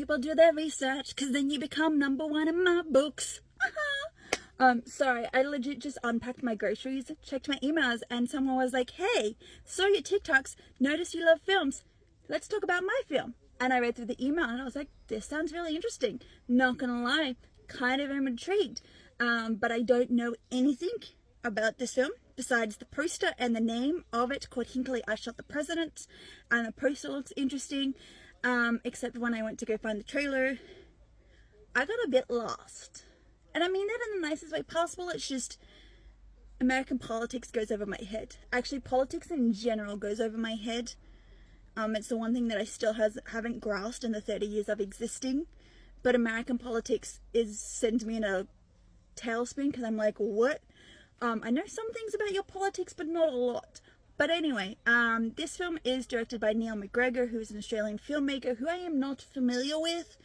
people do their research, because then you become #1 in my books. Sorry, I legit just unpacked my groceries, checked my emails, and someone was like, hey, saw your TikToks, noticed you love films, let's talk about my film. And I read through the email and I was like, this sounds really interesting. Not gonna lie, kind of am intrigued. But I don't know anything about this film besides the poster and the name of it, called Hinckley, I Shot the President. And the poster looks interesting, except when I went to go find the trailer, I got a bit lost. And I mean that in the nicest way possible. It's just American politics goes over my head. Actually, politics in general goes over my head. It's the one thing that I still haven't grasped in the 30 years of existing. But American politics sends me in a tailspin, because I'm like, what? I know some things about your politics, but not a lot. But anyway, this film is directed by Neil McGregor, who is an Australian filmmaker who I am not familiar with.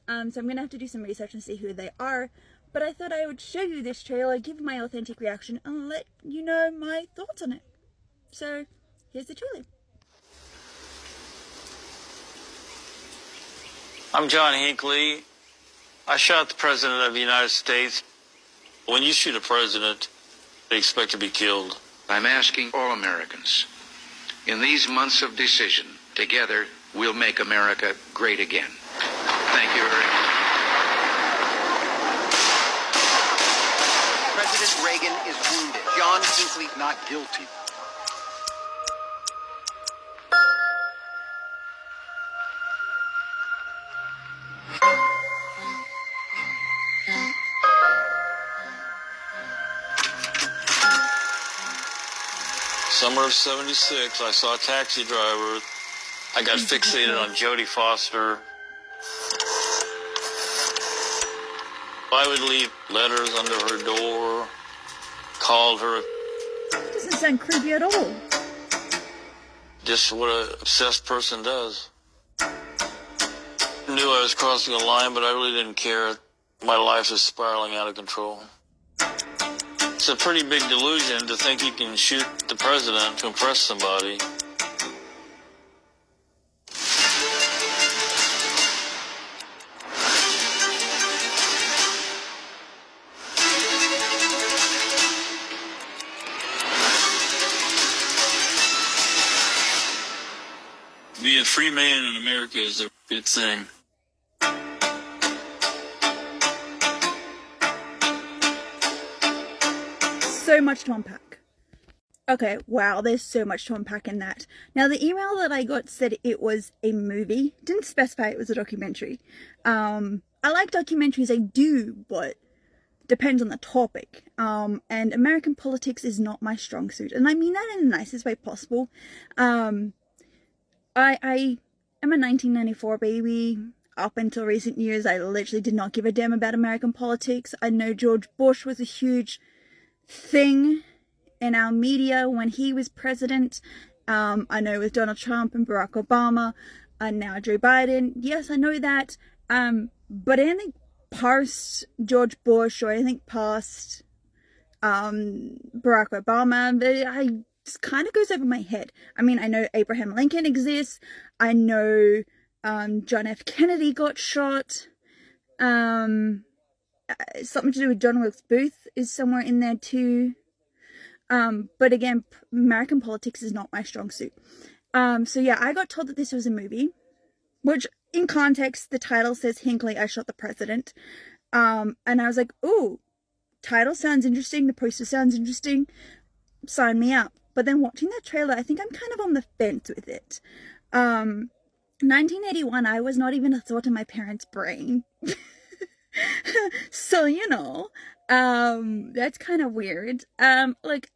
So I'm going to have to do some research and see who they are. But I thought I would show you this trailer, give my authentic reaction, and let you know my thoughts on it. So, here's the trailer. I'm John Hinckley. I shot the President of the United States. When you shoot a president, they expect to be killed. I'm asking all Americans, in these months of decision, together, we'll make America great again. Thank you very much. President Reagan is wounded. John Hinckley not guilty. Summer of '76, I saw a taxi driver. I got fixated on Jodie Foster. I would leave letters under her door, called her. Doesn't sound creepy at all. Just what an obsessed person does. Knew I was crossing a line, but I really didn't care. My life is spiraling out of control. It's a pretty big delusion to think you can shoot the president to impress somebody. Be a free man in America is a good thing. So much to unpack. Okay, wow, there's so much to unpack in that. Now, the email that I got said it was a movie. Didn't specify it was a documentary. I like documentaries, I do, but depends on the topic. And American politics is not my strong suit. And I mean that in the nicest way possible. I am a 1994 baby. Up until recent years, I literally did not give a damn about American politics. I know George Bush was a huge thing in our media when he was president. I know with Donald Trump and Barack Obama and now Joe Biden. Yes, I know that. But anything past George Bush or anything past Barack Obama, I just kind of goes over my head. I mean, I know Abraham Lincoln exists. I know John F. Kennedy got shot. Something to do with John Wilkes Booth is somewhere in there too. But again, American politics is not my strong suit. So yeah, I got told that this was a movie, which in context, the title says Hinckley, I Shot the President. And I was like, ooh, title sounds interesting. The poster sounds interesting. Sign me up. But then watching that trailer, I think I'm kind of on the fence with it. 1981, I was not even a thought in my parents' brain. So, you know, that's kind of weird. Like,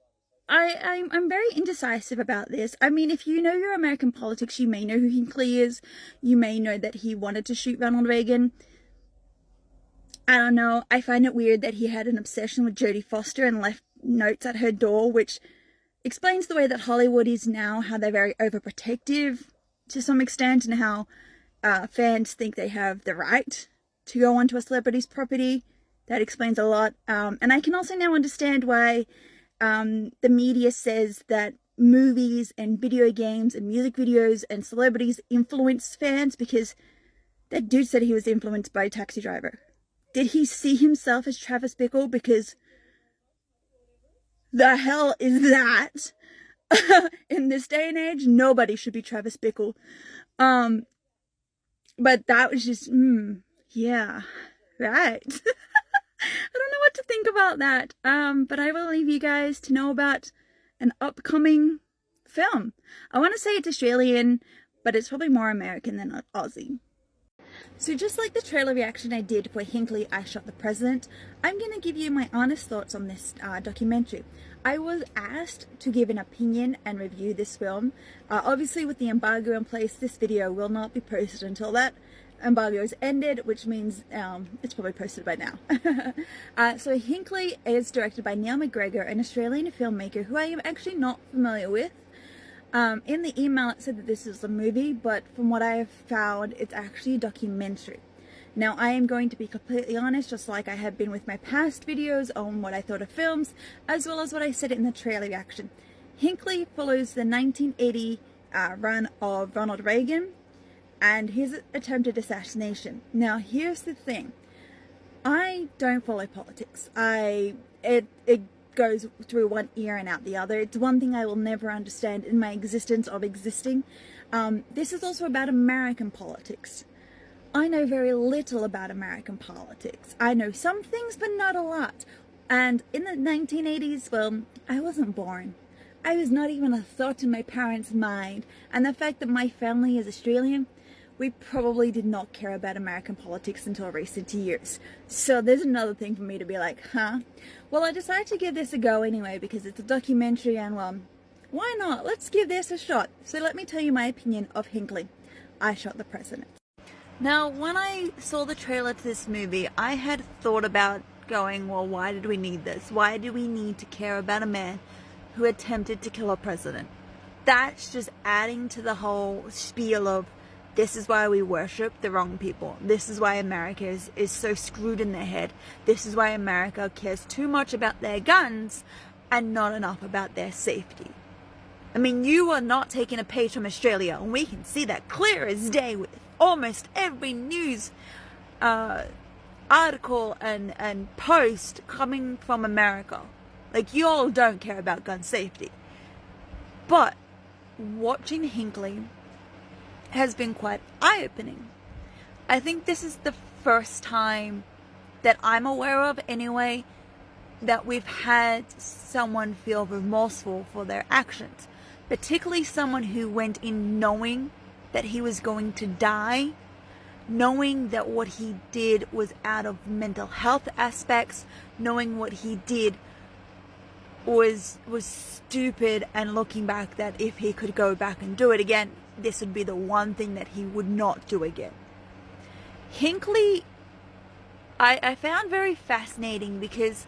I'm very indecisive about this. I mean, if you know your American politics, you may know who Hinckley is. You may know that he wanted to shoot Ronald Reagan. I don't know. I find it weird that he had an obsession with Jodie Foster and left notes at her door, which explains the way that Hollywood is now, how they're very overprotective to some extent, and how fans think they have the right to go onto a celebrity's property. That explains a lot. And I can also now understand why the media says that movies and video games and music videos and celebrities influence fans, because That dude said he was influenced by a taxi driver. Did he see himself as Travis Bickle? Because the hell is that? In this day and age, nobody should be Travis Bickle. But that was just, yeah, right. I don't know what to think about that. But I will leave you guys to know about an upcoming film. I want to say it's Australian, but it's probably more American than Aussie. So just like the trailer reaction I did for Hinckley, I Shot the President, I'm going to give you my honest thoughts on this documentary. I was asked to give an opinion and review this film. Obviously with the embargo in place, this video will not be posted until that embargo is ended, which means it's probably posted by now. So Hinckley is directed by Neil McGregor, an Australian filmmaker who I am actually not familiar with. In the email it said that this is a movie, but from what I have found, it's actually a documentary. Now I am going to be completely honest, just like I have been with my past videos on what I thought of films, as well as what I said in the trailer reaction. Hinckley follows the 1980 run of Ronald Reagan and his attempted assassination. Now here's the thing, I don't follow politics. It goes through one ear and out the other. It's one thing I will never understand in my existence of existing. This is also about American politics. I know very little about American politics. I know some things, but not a lot. And in the 1980s, well, I wasn't born. I was not even a thought in my parents' mind. And the fact that my family is Australian, we probably did not care about American politics until recent years. So there's another thing for me to be like, huh? Well, I decided to give this a go anyway because it's a documentary and, well, why not? Let's give this a shot. So let me tell you my opinion of Hinckley, I Shot the President. Now, when I saw the trailer to this movie, I had thought about going, well, why did we need this? Why do we need to care about a man who attempted to kill a president? That's just adding to the whole spiel of, this is why we worship the wrong people. This is why America is so screwed in their head. This is why America cares too much about their guns and not enough about their safety. I mean, you are not taking a page from Australia, and we can see that clear as day with almost every news article and post coming from America. Like, you all don't care about gun safety. But watching Hinckley has been quite eye-opening. I think this is the first time that I'm aware of anyway that we've had someone feel remorseful for their actions, particularly someone who went in knowing that he was going to die, knowing that what he did was out of mental health aspects, knowing what he did was stupid, and looking back that if he could go back and do it again, this would be the one thing that he would not do again. Hinckley, I found very fascinating because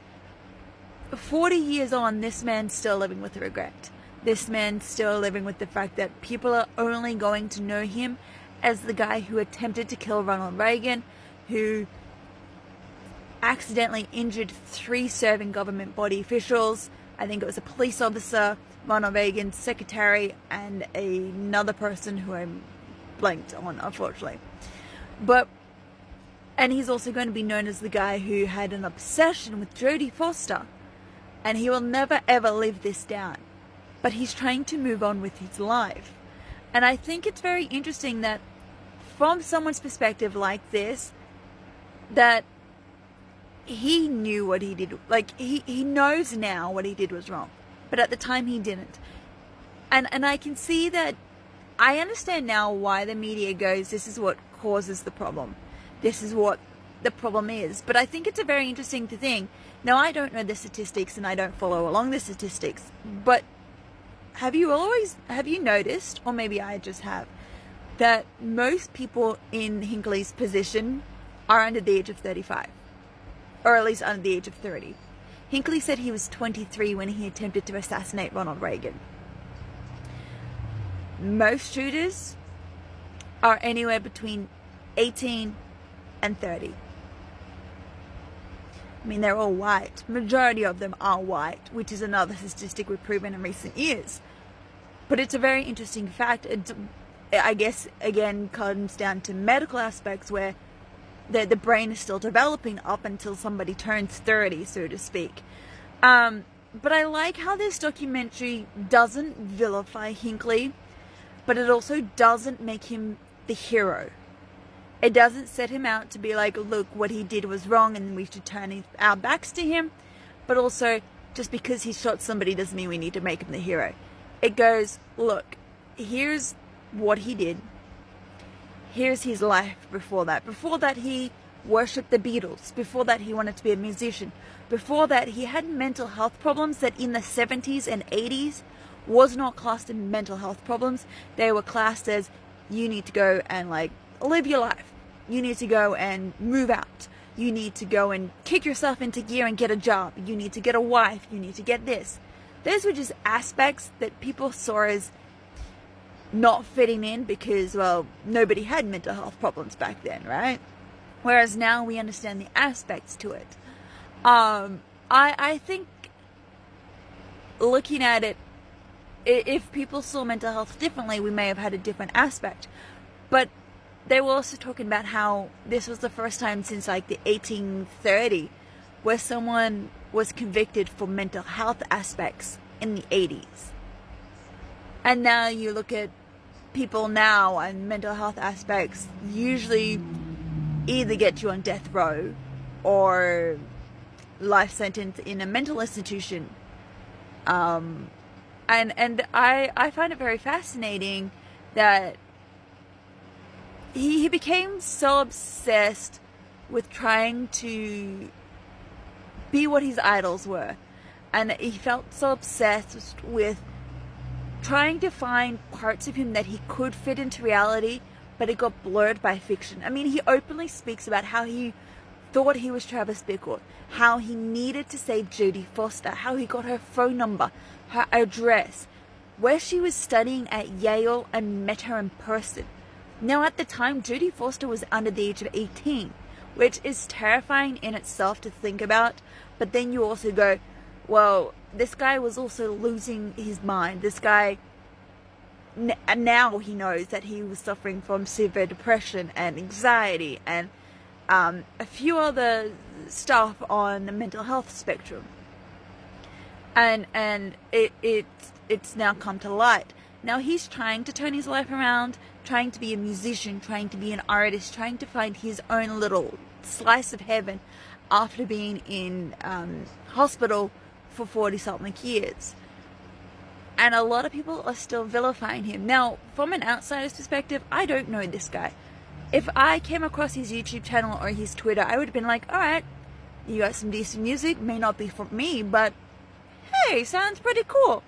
40 years on, this man's still living with regret. This man's still living with the fact that people are only going to know him as the guy who attempted to kill Ronald Reagan, who accidentally injured 3 serving government body officials. I think it was a police officer, Ronald Reagan's secretary, and another person who I'm blanked on, unfortunately. And he's also going to be known as the guy who had an obsession with Jodie Foster. And he will never ever live this down. But he's trying to move on with his life. And I think it's very interesting that from someone's perspective like this, that he knew what he did. Like, he knows now what he did was wrong. But at the time he didn't. And I can see that, I understand now why the media goes, this is what causes the problem. This is what the problem is. But I think it's a very interesting thing. Now, I don't know the statistics and I don't follow along the statistics. But have you noticed, or maybe I just have, that most people in Hinckley's position are under the age of 35? Or at least under the age of 30. Hinckley said he was 23 when he attempted to assassinate Ronald Reagan. Most shooters are anywhere between 18 and 30. I mean, they're all white. Majority of them are white, which is another statistic we've proven in recent years. But it's a very interesting fact. I guess, again, comes down to medical aspects where the brain is still developing up until somebody turns 30, so to speak. But I like how this documentary doesn't vilify Hinckley, but it also doesn't make him the hero. It doesn't set him out to be like, look, what he did was wrong and we should turn our backs to him. But also, just because he shot somebody doesn't mean we need to make him the hero. It goes, look, here's what he did. Here's his life before that. Before that, he worshipped the Beatles. Before that, he wanted to be a musician. Before that, he had mental health problems that in the 70s and 80s was not classed as mental health problems. They were classed as, you need to go and like live your life. You need to go and move out. You need to go and kick yourself into gear and get a job. You need to get a wife. You need to get this. Those were just aspects that people saw as not fitting in because, well, nobody had mental health problems back then, right? Whereas now we understand the aspects to it. I think looking at it, if people saw mental health differently, we may have had a different aspect. But they were also talking about how this was the first time since like the 1830 where someone was convicted for mental health aspects in the 80s. And now you look at people now and mental health aspects usually either get you on death row or life sentence in a mental institution. And I find it very fascinating that he became so obsessed with trying to be what his idols were. And he felt so obsessed with trying to find parts of him that he could fit into reality, but it got blurred by fiction. I mean, he openly speaks about how he thought he was Travis Bickle, how he needed to save Jodie Foster, how he got her phone number, her address, where she was studying at Yale and met her in person. Now, at the time, Jodie Foster was under the age of 18, which is terrifying in itself to think about, but then you also go, well, this guy was also losing his mind. This guy, now he knows that he was suffering from severe depression and anxiety and a few other stuff on the mental health spectrum. And it's now come to light. Now he's trying to turn his life around, trying to be a musician, trying to be an artist, trying to find his own little slice of heaven after being in hospital for 40-something years. And a lot of people are still vilifying him. Now, from an outsider's perspective, I don't know this guy. If I came across his YouTube channel or his Twitter, I would have been like, alright, you got some decent music, may not be for me, but hey, sounds pretty cool.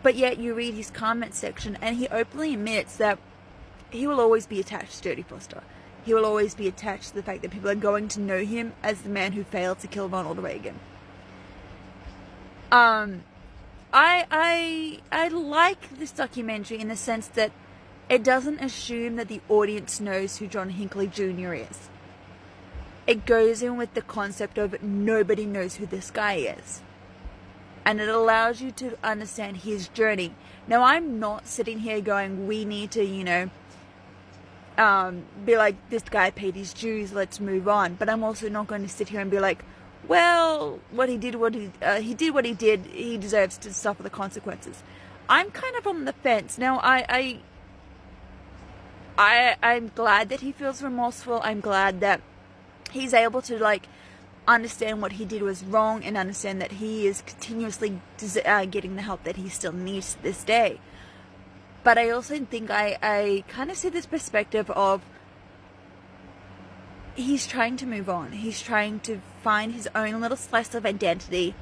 But yet you read his comment section and he openly admits that he will always be attached to Jodie Foster. He will always be attached to the fact that people are going to know him as the man who failed to kill Ronald Reagan. I like this documentary in the sense that it doesn't assume that the audience knows who John Hinckley Jr. is. It goes in with the concept of nobody knows who this guy is. And it allows you to understand his journey. Now, I'm not sitting here going, we need to, be like, this guy paid his dues, let's move on. But I'm also not going to sit here and be like, well, he did what he did, he deserves to suffer the consequences. I'm kind of on the fence. Now, I'm glad that he feels remorseful. I'm glad that he's able to, understand what he did was wrong and understand that he is continuously getting the help that he still needs to this day. But I also think I kind of see this perspective of he's trying to move on. He's trying to find his own little slice of identity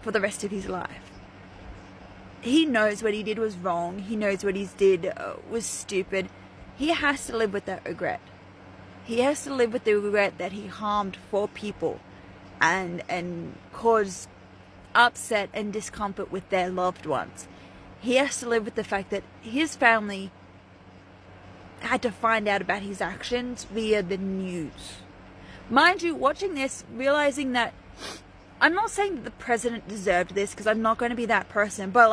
for the rest of his life. He knows what he did was wrong. He knows what he did was stupid. He has to live with that regret. He has to live with the regret that he harmed 4 people and caused upset and discomfort with their loved ones. He has to live with the fact that his family had to find out about his actions via the news. Mind you, watching this, realizing that I'm not saying that the president deserved this, because I'm not going to be that person, but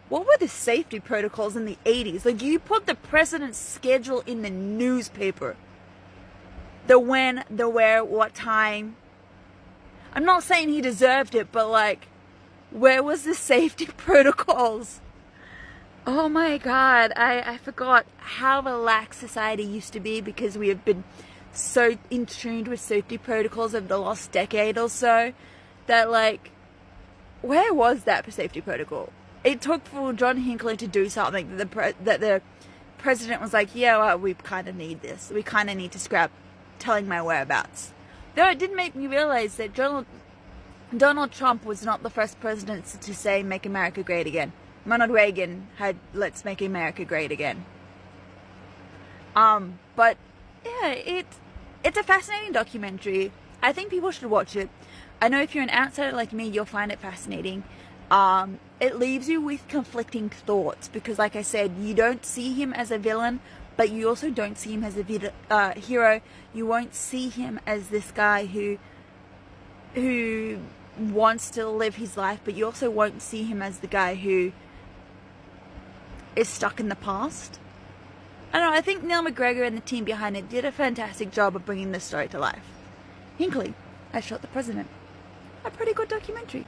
what were the safety protocols in the 80s? Like, you put the president's schedule in the newspaper. The when, the where, what time. I'm not saying he deserved it, but like, where was the safety protocols? Oh my God, I forgot how relaxed society used to be because we have been so in tune with safety protocols over the last decade or so that, like, where was that safety protocol? It took for John Hinckley to do something that the president was like, yeah, well, we kind of need this. We kind of need to scrap telling my whereabouts. Though it did make me realize that Donald Trump was not the first president to say, make America great again. Ronald Reagan had, let's make America great again. But yeah, it's a fascinating documentary. I think people should watch it. I know if you're an outsider like me, you'll find it fascinating. It leaves you with conflicting thoughts because, like I said, you don't see him as a villain, but you also don't see him as a hero. You won't see him as this guy who wants to live his life, but you also won't see him as the guy who is stuck in the past. I don't know, I think Neil McGregor and the team behind it did a fantastic job of bringing this story to life. Hinckley, I Shot the President. A pretty good documentary.